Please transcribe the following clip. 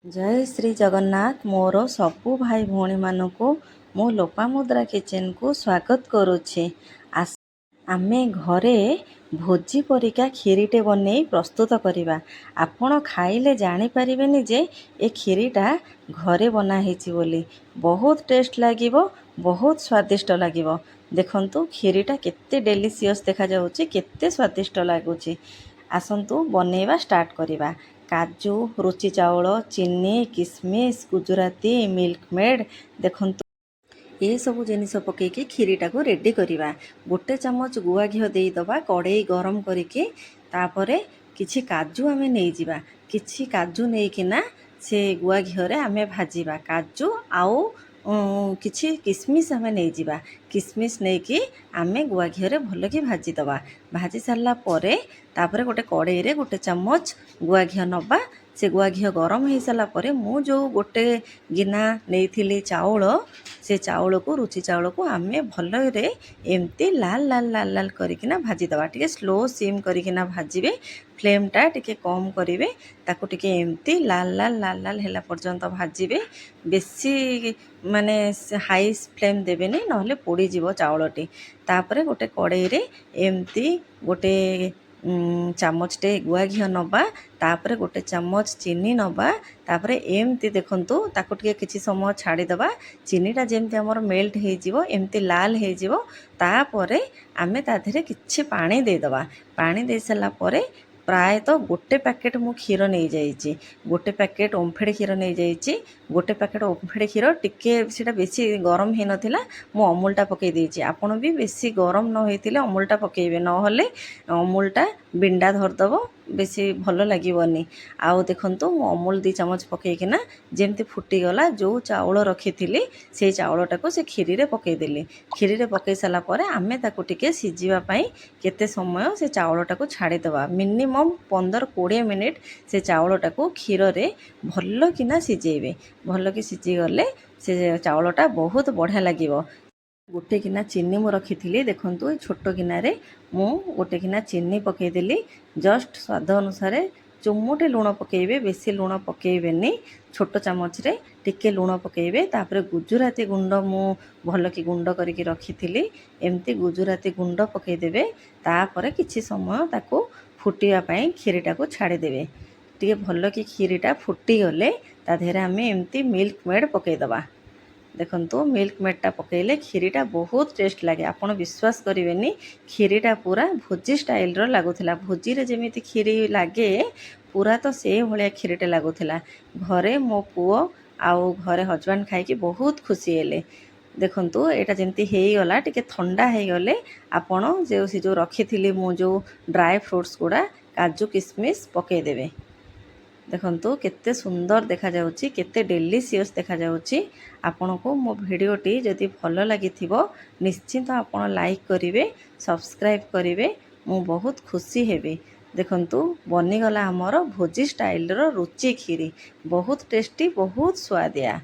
जय श्री जगन्नाथ मोर सबु भाई भौणी मानू मो लोपामुद्रा किचन को स्वागत करुच्छे। आमे घरे भोजी परिका खीरीटे बन प्रस्तुत करवा। आपण खाइले जानी परिबेनी जे ए खीरीटा घरे बनाई बोली। बहुत टेस्ट लागिबो, बहुत स्वादिष्ट लागिबो। देखंतु खीरीटा केते डेलीशियस देखा जाउची, केते स्वादिष्ट लागुची। आसंतु बनैवा स्टार्ट करिबा। काजू, रुचि चाउल, चीनी, किसमिस, गुजराती, मिल्क मेड देखंतु ये सब जिनिस पकईकि खीरीटा को रेडी करिबा। गोटे चमच गुआ घिओ देइदबा कड़ाई गरम करिके, तापरे किछि काजू आमे नै जिबा। किछि काजू नेइकिना से गुआ घिओ रे आमे भाजिबा। काजू आउ किछि किसमिस आमे नै जिबा। किसमिस नेइकी आमे गुआ घिओ रे भल कि भाजी दबा। भाजी सारला परे तापरे गोटे कड़ाई रे गोटे चमच गुआ घिओ नबा। से गुआ घिओ गरम हो सारा परे मु जो गोटे गिना नेइथिली चाउल, से चाउल को रुचि चाउल को आमे भलरे एमती लाल लाल लाल लाल करिकिना भाजी दबा। टिके स्लो सिम करिकिना भाजिबे, फ्लेमटा टिके कम करिवे। ताको टिके एमती लाल लाल लाल लाल हेला पर्यंत भाजिबे। बेसी माने हाई फ्लेम देबेनी, नहले पोड़ी जीवो चाउलटी। तापरे गोटे कड़ाई रे एमती गोटे चामचटे गुआ घिओ नबा। तापरे गोटे चमच चीनी नबा। तापरे एमती देखंतु ताको टिके किछि समय छाड़ी दबा। चीनीटा जेमती हमर मेल्ट हो जिवो, एमती लाल हो जिवो। तापरे आमे ता देहरे किछि पानी दे दबा। पानी दे सारा परे प्राय तो गोटे पैकेट मु क्षीर नहीं जाइए। गोटे पैकेट ओमफेड क्षीर नहीं जाइए। गोटे पैकेट ओमफेड क्षीर टिके सेटा बेसी गरम हो नथिला, मु अमूलटा पकई देइछि। आपण भी बेसी गरम न होइतिले अमूलटा पकेइबे, नहले अमूलटा बिंडा धरदबो, बेसी भल लागिबनी। आउ देखंतु मु अमूल 2 चमच पकईकिना जेमती फुटी गला, जो चाउल रखिथिली से चाउलटाको से खीरी रे पकई देली। खीरी रे पकई साला परे आमे ताको टिके सिजिबा पई केते समय से चाउलटाको छाड़ी दबा। मिनिमम 15-20 मिनिट से चाउलटाको क्षीर रे भल किना सिजेइबे। भल कि सिजी गले से चाउलटा बहुत बढ़िया लागिबो। गोटे गिना चीनी मु रखिथिली, देखंतु छोटो गिना रे मु गोटे गिना चीनी पकई देली। जस्ट स्वाद अनुसार चुमुटे लुण पकेइबे, बेसी लुण पकेइबेनी। छोटो चामच रे टिके लुण पकेइबे। तापरे गुजराती गुंड मु भल कि गुंड करिके रखिथिली, एमती गुजराती गुंड पकेइ देबे। तापरे किछि समय ताको फुटिया पई खीरीटा को छाड़ी देबे। टिके भल कि खीरीटा फुटी गले ता देहरे आमे एमती मिल्क मेड पकेइ दबा। देखंतु मिल्क मेडटा पकेइले खीरीटा बहुत टेस्ट लागे। आपण विश्वास करिवेनी, खीरीटा पूरा भोजी स्टाइल रो लागुथिला। भोजी रे जेमिति खीरी लागे पूरा तो से भलिया खीरीटा लागुथिला। घरे मो पुओ आउ घरे हजबैंड खाइकी बहुत खुशी हेले। देखंतु एटा जेमती हेई गला, टिके ठंडा हेई गले आपण जो रखिथिली मु जो ड्राई फ्रूट्स गुडा काजू किसमिस पकेइ देबे। देखंतु केते सुंदर देखा जाउची, केते डेलीशियस देखा जाउची। आपनको मो भिडियोटी जदि भल लागिथिबो निश्चिंत आपण लाइक करिवे, सब्सक्राइब करिवे, मु बहुत खुशी हेबी। देखंतु बनिगला हमर भोजी स्टाइल रो रुचि खीरी, बहुत टेस्टी, बहुत स्वादिया।